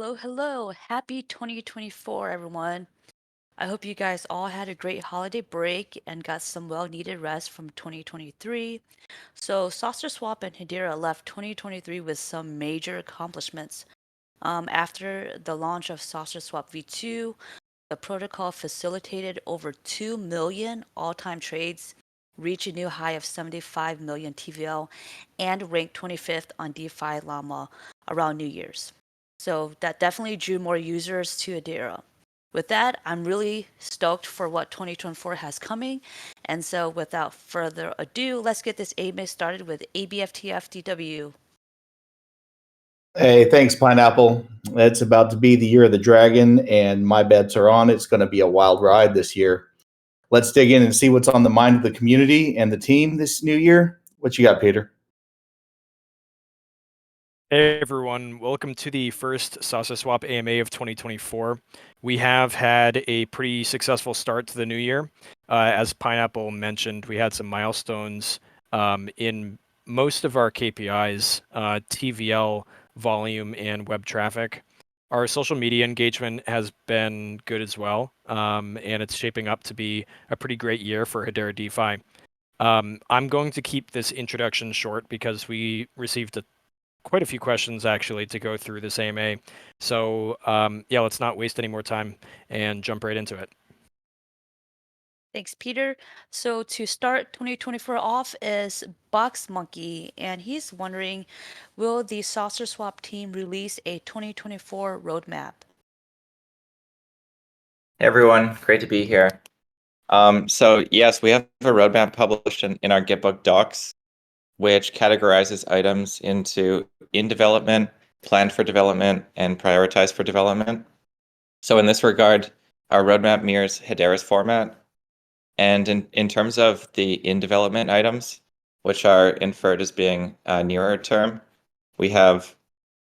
Hello, hello. Happy 2024, everyone. I hope you guys all had a great holiday break and got some well-needed rest from 2023. So, Saucer Swap and Hedera left 2023 with some major accomplishments. After the launch of Saucer Swap v2, the protocol facilitated over 2 million all-time trades, reached a new high of 75 million TVL, and ranked 25th on DeFi Llama around New Year's. So that definitely drew more users to Adira. With that, I'm really stoked for what 2024 has coming. And so without further ado, let's get this AMA started with ABFTFDW. Hey, thanks, Pineapple. It's about to be the year of the dragon, and my bets are on. It's going to be a wild ride this year. Let's dig in and see what's on the mind of the community and the team this new year. What you got, Peter? Hey everyone, welcome to the first Saucer Swap AMA of 2024. We have had a pretty successful start to the new year. As Pineapple mentioned, we had some milestones in most of our KPIs, TVL, volume, and web traffic. Our social media engagement has been good as well, and it's shaping up to be a pretty great year for Hedera DeFi. I'm going to keep this introduction short because we received quite a few questions actually to go through this AMA. So yeah, let's not waste any more time and jump right into it. Thanks, Peter. So to start 2024 off is Box Monkey, and he's wondering, will the Saucer Swap team release a 2024 roadmap? Hey everyone, great to be here. So yes, we have a roadmap published in our Gitbook docs, which categorizes items into in development, planned for development, and prioritized for development. So in this regard, our roadmap mirrors Hedera's format. And in terms of the in development items, which are inferred as being nearer term, we have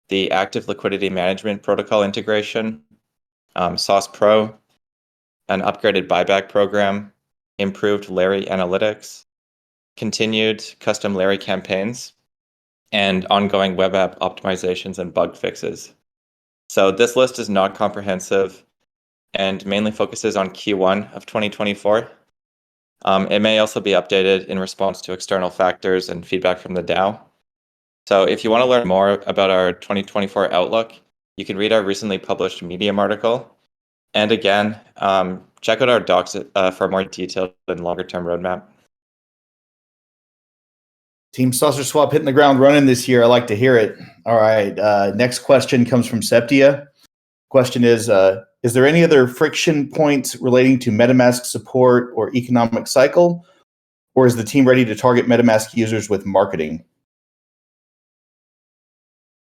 the active liquidity management protocol integration, Sauce Pro, an upgraded buyback program, improved Larry analytics, continued custom Larry campaigns, and ongoing web app optimizations and bug fixes. So this list is not comprehensive and mainly focuses on Q1 of 2024. It may also be updated in response to external factors and feedback from the DAO. So if you want to learn more about our 2024 outlook, you can read our recently published Medium article. And again, check out our docs for a more detailed and longer-term roadmap. Team Saucer Swap hitting the ground running this year. I like to hear it. All right. Next question comes from Septia. Question is there any other friction points relating to MetaMask support or economic cycle? Or is the team ready to target MetaMask users with marketing?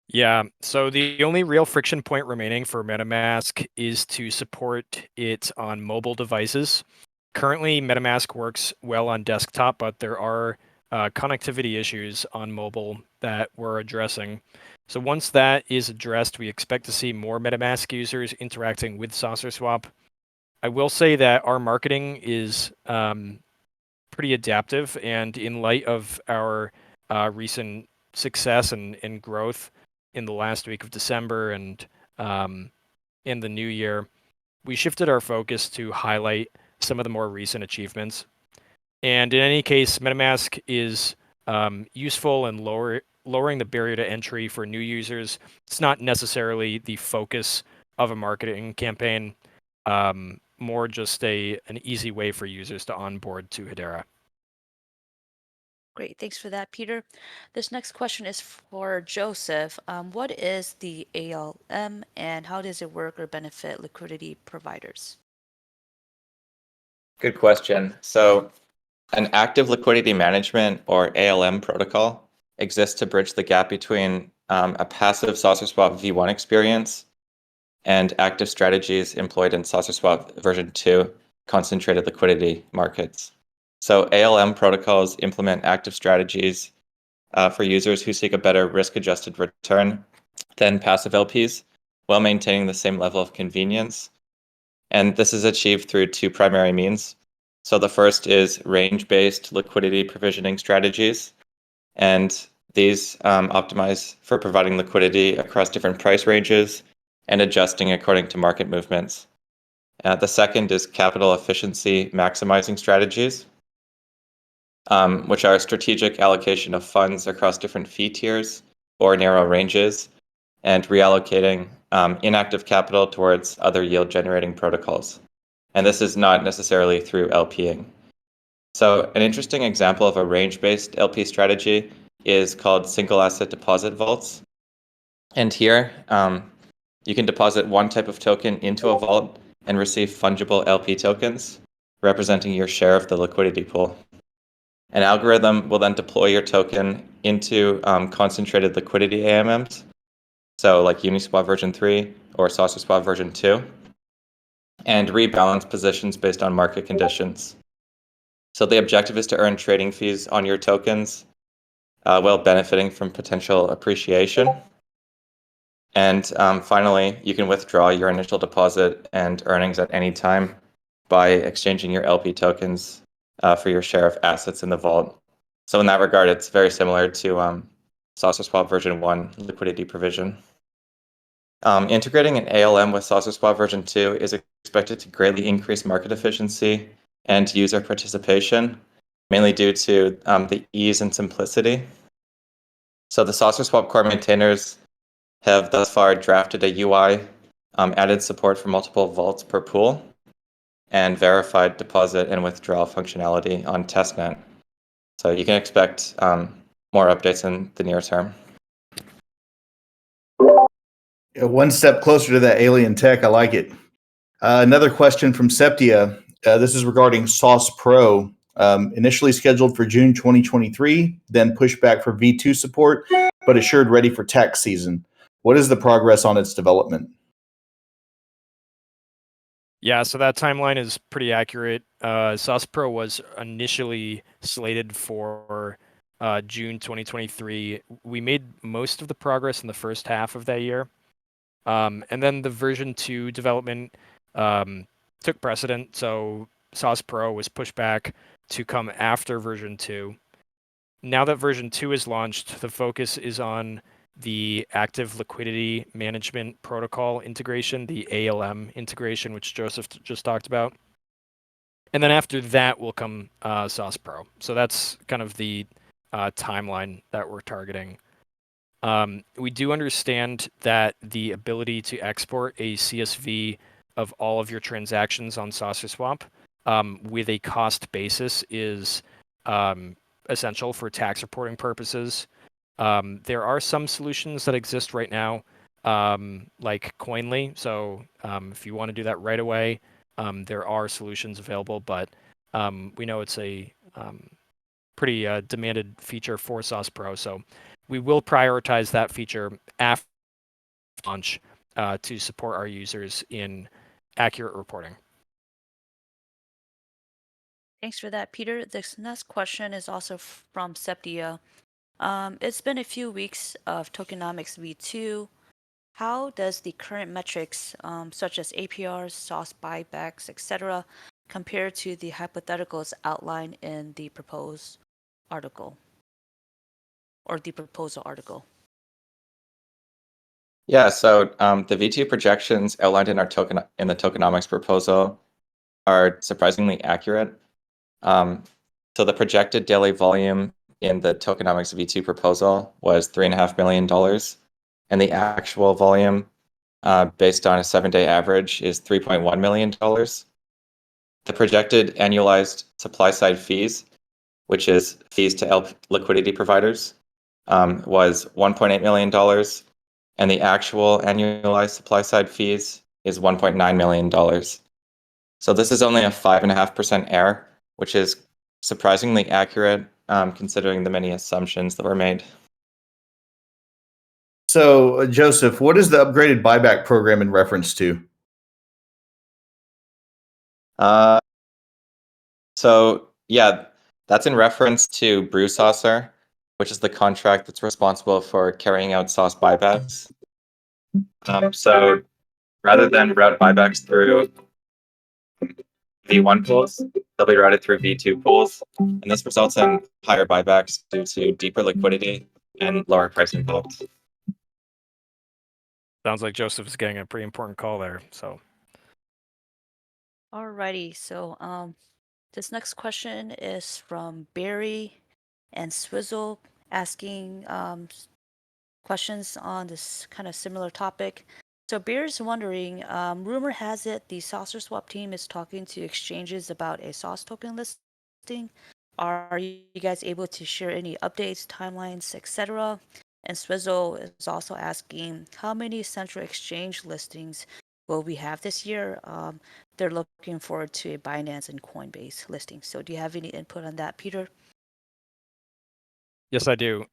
Yeah, so the only real friction point remaining for MetaMask is to support it on mobile devices. Currently, MetaMask works well on desktop, but there are connectivity issues on mobile that we're addressing. So once that is addressed, we expect to see more MetaMask users interacting with Saucer Swap. I will say that our marketing is pretty adaptive, and in light of our recent success and growth in the last week of December and in the new year, we shifted our focus to highlight some of the more recent achievements. And in any case, MetaMask is useful in lowering the barrier to entry for new users. It's not necessarily the focus of a marketing campaign, more just an easy way for users to onboard to Hedera. Great, thanks for that, Peter. This next question is for Joseph. What is the ALM and how does it work or benefit liquidity providers? Good question. So an active liquidity management or ALM protocol exists to bridge the gap between a passive Saucer Swap v1 experience and active strategies employed in Saucer Swap version 2 concentrated liquidity markets. So ALM protocols implement active strategies for users who seek a better risk-adjusted return than passive LPs while maintaining the same level of convenience. And this is achieved through two primary means. So the first is range-based liquidity provisioning strategies. And these optimize for providing liquidity across different price ranges and adjusting according to market movements. The second is capital efficiency maximizing strategies, which are strategic allocation of funds across different fee tiers or narrow ranges, and reallocating inactive capital towards other yield-generating protocols. And this is not necessarily through LPing. So an interesting example of a range-based LP strategy is called single asset deposit vaults. And here, you can deposit one type of token into a vault and receive fungible LP tokens, representing your share of the liquidity pool. An algorithm will then deploy your token into concentrated liquidity AMMs, so like Uniswap version 3 or SaucerSwap version 2, and rebalance positions based on market conditions. So the objective is to earn trading fees on your tokens while benefiting from potential appreciation. And finally, you can withdraw your initial deposit and earnings at any time by exchanging your LP tokens for your share of assets in the vault. So in that regard, it's very similar to SaucerSwap version 1 liquidity provision. Integrating an ALM with SaucerSwap version 2 is expected to greatly increase market efficiency and user participation, mainly due to the ease and simplicity. So the SaucerSwap core maintainers have thus far drafted a UI, added support for multiple vaults per pool, and verified deposit and withdrawal functionality on testnet. So you can expect more updates in the near term. One step closer to that alien tech. I like it. Another question from Septia. This is regarding Sauce Pro. Initially scheduled for June 2023, then pushed back for V2 support, but assured ready for tax season. What is the progress on its development? Yeah, so that timeline is pretty accurate. Sauce Pro was initially slated for June 2023. We made most of the progress in the first half of that year. And then the version 2 development took precedent, so Sauce Pro was pushed back to come after version 2. Now that version 2 is launched, the focus is on the active liquidity management protocol integration, the ALM integration, which Joseph just talked about. And then after that will come Sauce Pro. So that's kind of the timeline that we're targeting. We do understand that the ability to export a CSV of all of your transactions on SaucerSwap with a cost basis is essential for tax reporting purposes. There are some solutions that exist right now, like Coinly. So if you want to do that right away, there are solutions available, but we know it's a pretty demanded feature for Sauce Pro. So we will prioritize that feature after launch to support our users in accurate reporting. Thanks for that, Peter. This next question is also from Septia. It's been a few weeks of Tokenomics V2. How does the current metrics, such as APRs, sauce buybacks, etc., compare to the hypotheticals outlined in the proposed article or the proposal article? Yeah, so the V2 projections outlined in the tokenomics proposal are surprisingly accurate. So the projected daily volume in the tokenomics V2 proposal was $3.5 million, and the actual volume based on a 7-day average is $3.1 million. The projected annualized supply side fees, which is fees to liquidity providers, was $1.8 million, and the actual annualized supply side fees is $1.9 million. So this is only a 5.5% error, which is surprisingly accurate considering the many assumptions that were made. So, Joseph, what is the upgraded buyback program in reference to? So yeah, that's in reference to BrewSaucer, which is the contract that's responsible for carrying out sauce buybacks. So rather than route buybacks through V1 pools, they'll be routed through V2 pools, and this results in higher buybacks due to deeper liquidity and lower price involved. Sounds like Joseph is getting a pretty important call there. So Alrighty, so this next question is from Barry and Swizzle asking questions on this kind of similar topic. So Barry's wondering, rumor has it the Saucer Swap team is talking to exchanges about a sauce token listing. Are you guys able to share any updates, timelines, etc.? And Swizzle is also asking, how many central exchange listings will we have this year? They're looking forward to a Binance and Coinbase listing. So do you have any input on that, Peter? yes, I do.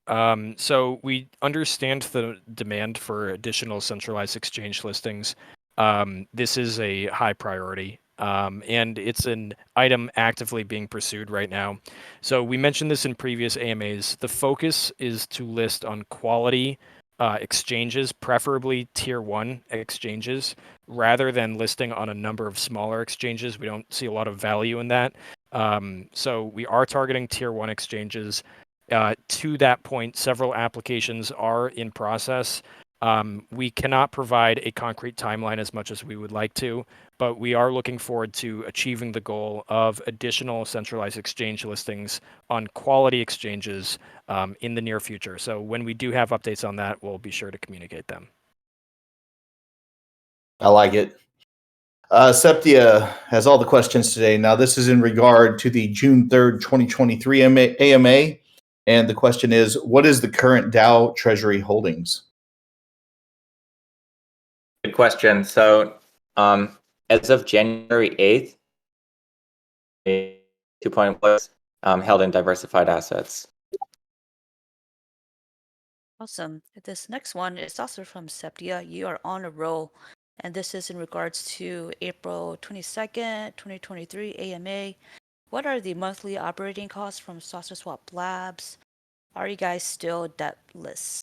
So we understand the demand for additional centralized exchange listings. This is a high priority, and it's an item actively being pursued right now. So we mentioned this in previous AMAs. The focus is to list on quality exchanges, preferably tier 1 exchanges, rather than listing on a number of smaller exchanges. We don't see a lot of value in that. So we are targeting tier 1 exchanges. To that point, several applications are in process. We cannot provide a concrete timeline as much as we would like to, but we are looking forward to achieving the goal of additional centralized exchange listings on quality exchanges in the near future. So when we do have updates on that, we'll be sure to communicate them. I like it. Septia has all the questions today. Now, this is in regard to the June 3rd, 2023 AMA. And the question is, what is the current DAO treasury holdings? Good question. So, as of January 8th, 2.1 was held in diversified assets. Awesome. This next one is also from Septia. You are on a roll. And this is in regards to April 22nd, 2023 AMA. What are the monthly operating costs from Saucer Swap Labs? Are you guys still debtless?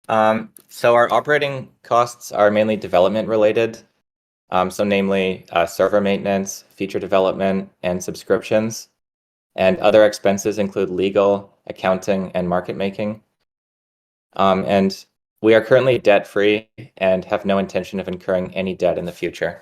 So our operating costs are mainly development related. So namely server maintenance, feature development, and subscriptions. And other expenses include legal, accounting, and market making. And we are currently debt-free and have no intention of incurring any debt in the future.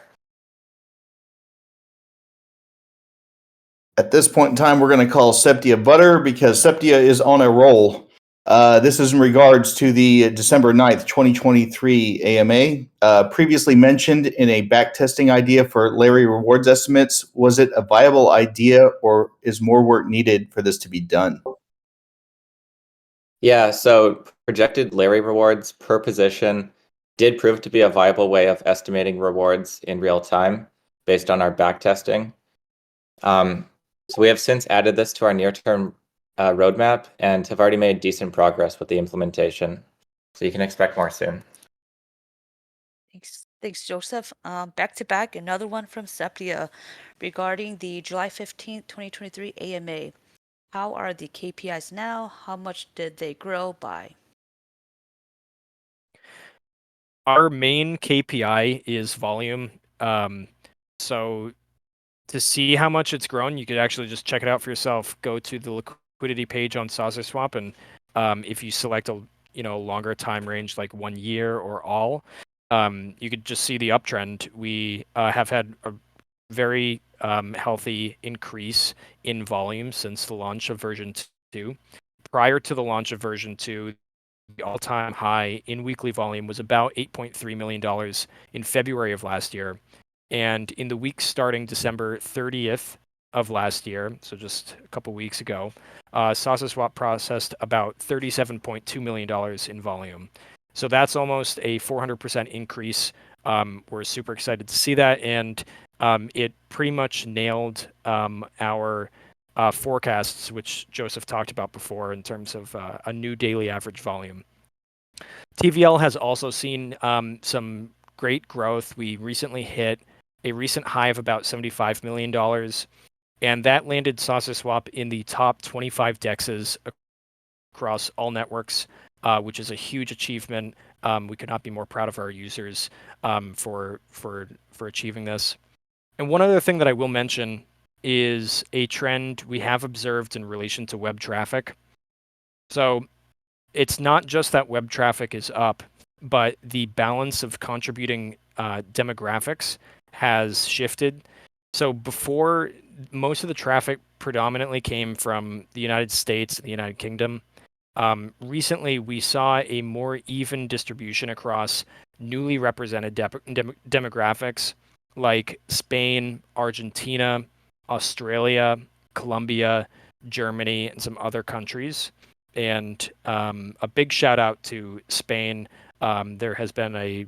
At this point in time, we're going to call Septia Butter because Septia is on a roll. This is in regards to the December 9th, 2023 AMA. Previously mentioned in a backtesting idea for Larry rewards estimates, was it a viable idea or is more work needed for this to be done? Yeah, so projected Larry rewards per position did prove to be a viable way of estimating rewards in real time based on our backtesting. So we have since added this to our near-term roadmap and have already made decent progress with the implementation. So you can expect more soon. Thanks, Joseph. Back to back, another one from Septia regarding the July 15th, 2023 AMA. How are the KPIs now? How much did they grow by? Our main KPI is volume. So to see how much it's grown, you could actually just check it out for yourself. Go to the liquidity page on Saucer Swap, and if you select a longer time range like 1 year or all, you could just see the uptrend. We have had a very healthy increase in volume since the launch of version 2. Prior to the launch of version 2, the all-time high in weekly volume was about $8.3 million in February of last year. And in the week starting December 30th of last year, so just a couple weeks ago, Saucer Swap processed about $37.2 million in volume. So that's almost a 400% increase. We're super excited to see that, and it pretty much nailed our forecasts, which Joseph talked about before in terms of a new daily average volume. TVL has also seen some great growth. We recently hit a recent high of about $75 million, and that landed Saucer Swap in the top 25 DEXs across all networks, which is a huge achievement. We could not be more proud of our users for achieving this. And one other thing that I will mention is a trend we have observed in relation to web traffic. So it's not just that web traffic is up, but the balance of contributing demographics has shifted. So before, most of the traffic predominantly came from the United States, the United Kingdom. Recently, we saw a more even distribution across newly represented demographics like Spain, Argentina, Australia, Colombia, Germany, and some other countries. And a big shout out to Spain. There has been a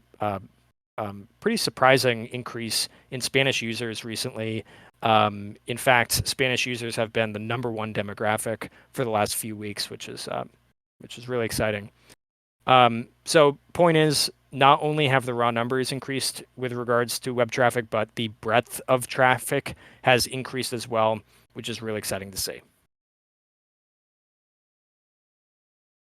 pretty surprising increase in Spanish users recently. In fact, Spanish users have been the #1 demographic for the last few weeks, which is really exciting. So point is, not only have the raw numbers increased with regards to web traffic, but the breadth of traffic has increased as well, which is really exciting to see.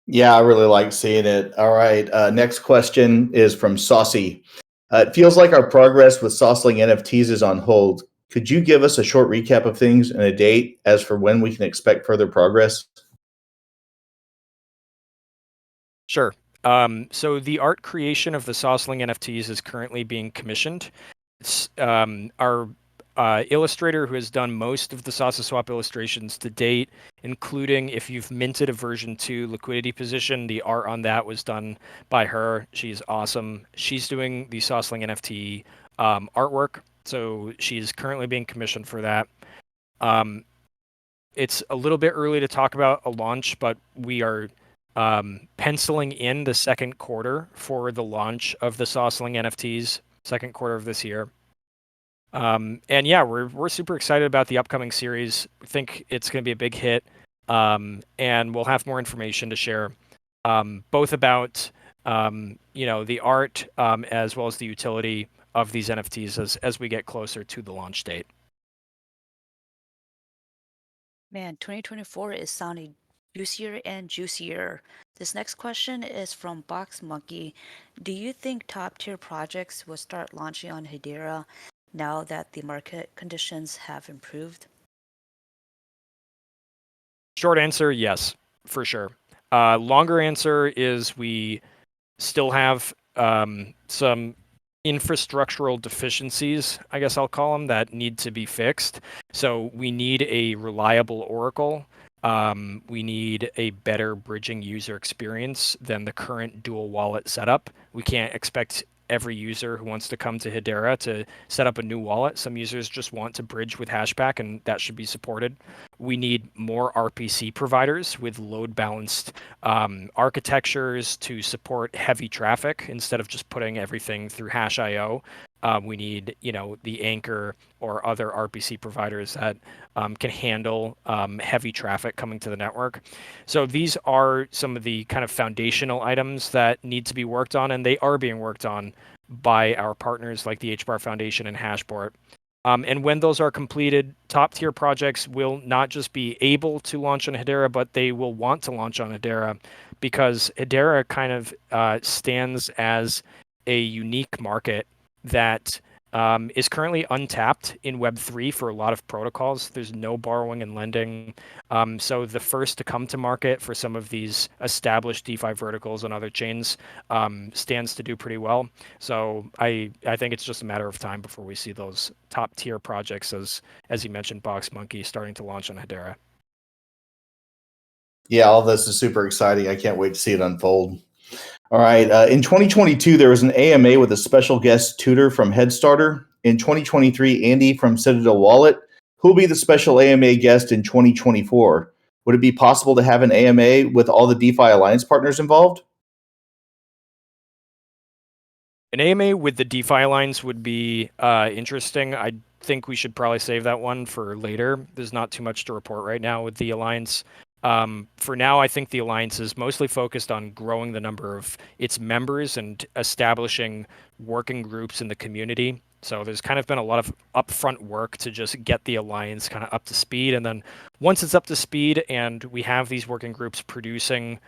Yeah, I really like seeing it. All right. Next question is from Saucy. It feels like our progress with Saucling NFTs is on hold. Could you give us a short recap of things and a date as for when we can expect further progress? Sure. So the art creation of the Saucling NFTs is currently being commissioned. It's, our illustrator who has done most of the SaucerSwap illustrations to date, including if you've minted a version 2 liquidity position, the art on that was done by her. She's awesome. She's doing the Saucling NFT artwork, so she's currently being commissioned for that. It's a little bit early to talk about a launch, but we are penciling in the second quarter for the launch of the Saucling NFTs, second quarter of this year. And yeah, we're super excited about the upcoming series. We think it's going to be a big hit, and we'll have more information to share, both about the art as well as the utility of these NFTs as we get closer to the launch date. Man, 2024 is sounding juicier and juicier. This next question is from Box Monkey. Do you think top tier projects will start launching on Hedera now that the market conditions have improved? Short answer, yes, for sure. Longer answer is we still have some infrastructural deficiencies, I guess I'll call them, that need to be fixed. So we need a reliable Oracle. We need a better bridging user experience than the current dual wallet setup. We can't expect every user who wants to come to Hedera to set up a new wallet. Some users just want to bridge with Hashback, and that should be supported. We need more RPC providers with load balanced architectures to support heavy traffic instead of just putting everything through Hash.io. We need, the Anchor or other RPC providers that can handle heavy traffic coming to the network. So these are some of the kind of foundational items that need to be worked on, and they are being worked on by our partners like the HBAR Foundation and Hashport. And when those are completed, top tier projects will not just be able to launch on Hedera, but they will want to launch on Hedera, because Hedera kind of stands as a unique market that is currently untapped in Web3 for a lot of protocols. There's no borrowing and lending. So the first to come to market for some of these established DeFi verticals and other chains stands to do pretty well. So I think it's just a matter of time before we see those top tier projects, as you mentioned, Box Monkey, starting to launch on Hedera. Yeah, all this is super exciting. I can't wait to see it unfold. All right. In 2022, there was an AMA with a special guest tutor from Headstarter. In 2023, Andy from Citadel Wallet. Who will be the special AMA guest in 2024? Would it be possible to have an AMA with all the DeFi Alliance partners involved? An AMA with the DeFi Alliance would be interesting. I think we should probably save that one for later. There's not too much to report right now with the Alliance. For now, I think the Alliance is mostly focused on growing the number of its members and establishing working groups in the community. So there's kind of been a lot of upfront work to just get the Alliance kind of up to speed. And then once it's up to speed and we have these working groups producing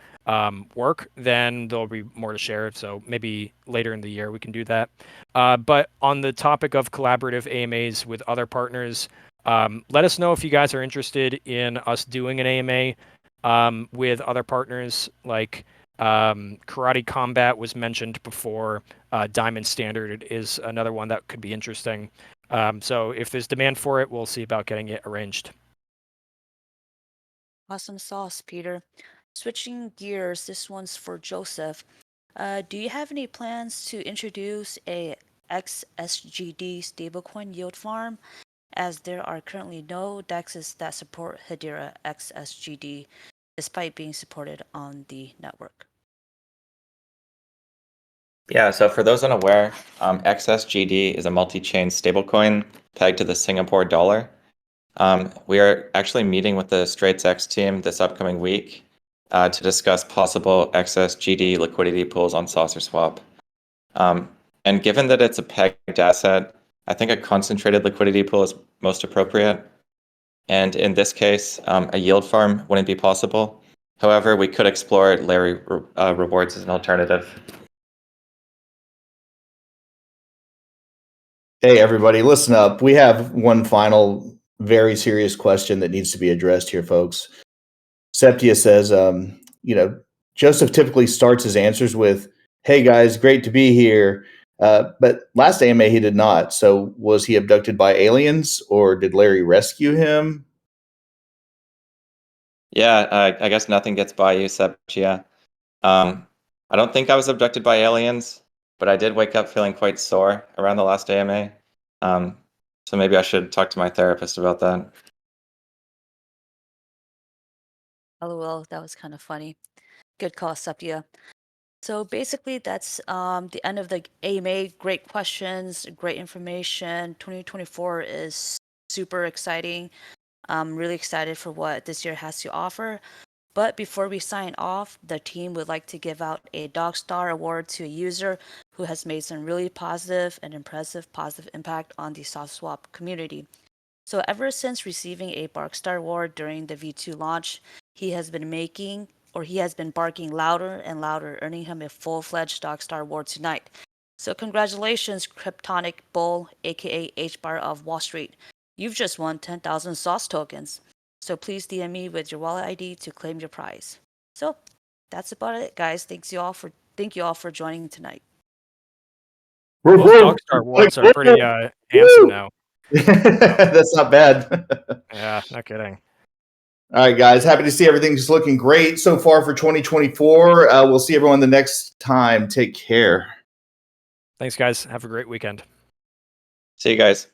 work, then there'll be more to share. So maybe later in the year we can do that. But on the topic of collaborative AMAs with other partners, let us know if you guys are interested in us doing an AMA with other partners like Karate Combat was mentioned before. Diamond Standard is another one that could be interesting. So if there's demand for it, we'll see about getting it arranged. Awesome sauce, Peter. Switching gears, this one's for Joseph. Do you have any plans to introduce a XSGD stablecoin yield farm, as there are currently no DEXs that support Hedera XSGD, despite being supported on the network? Yeah, so for those unaware, XSGD is a multi-chain stablecoin pegged to the Singapore dollar. We are actually meeting with the StraitsX team this upcoming week to discuss possible XSGD liquidity pools on SaucerSwap. And given that it's a pegged asset, I think a concentrated liquidity pool is most appropriate. And in this case, a yield farm wouldn't be possible. However, we could explore Larry rewards as an alternative. Hey, everybody, listen up. We have one final very serious question that needs to be addressed here, folks. Septia says, Joseph typically starts his answers with, "Hey, guys, great to be here." But last AMA, he did not. So was he abducted by aliens, or did Larry rescue him? Yeah, I guess nothing gets by you, Septia. I don't think I was abducted by aliens, but I did wake up feeling quite sore around the last AMA. So maybe I should talk to my therapist about that. LOL, that was kind of funny. Good call, Septia. So basically, that's the end of the AMA. Great questions, great information. 2024 is super exciting. I'm really excited for what this year has to offer. But before we sign off, the team would like to give out a Dog Star Award to a user who has made some really positive and impressive positive impact on the SaucerSwap community. So ever since receiving a Barkstar Award during the V2 launch, he has been barking louder and louder, earning him a full-fledged Dog Star Award tonight. So congratulations, Kryptonic Bull, aka H-Bar of Wall Street. You've just won 10,000 sauce tokens. So please DM me with your wallet ID to claim your prize. So that's about it, guys. Thank you all for joining tonight. Those Dogstar awards are pretty handsome now. That's not bad. Yeah, not kidding. All right, guys. Happy to see everything's looking great so far for 2024. We'll see everyone the next time. Take care. Thanks, guys. Have a great weekend. See you guys.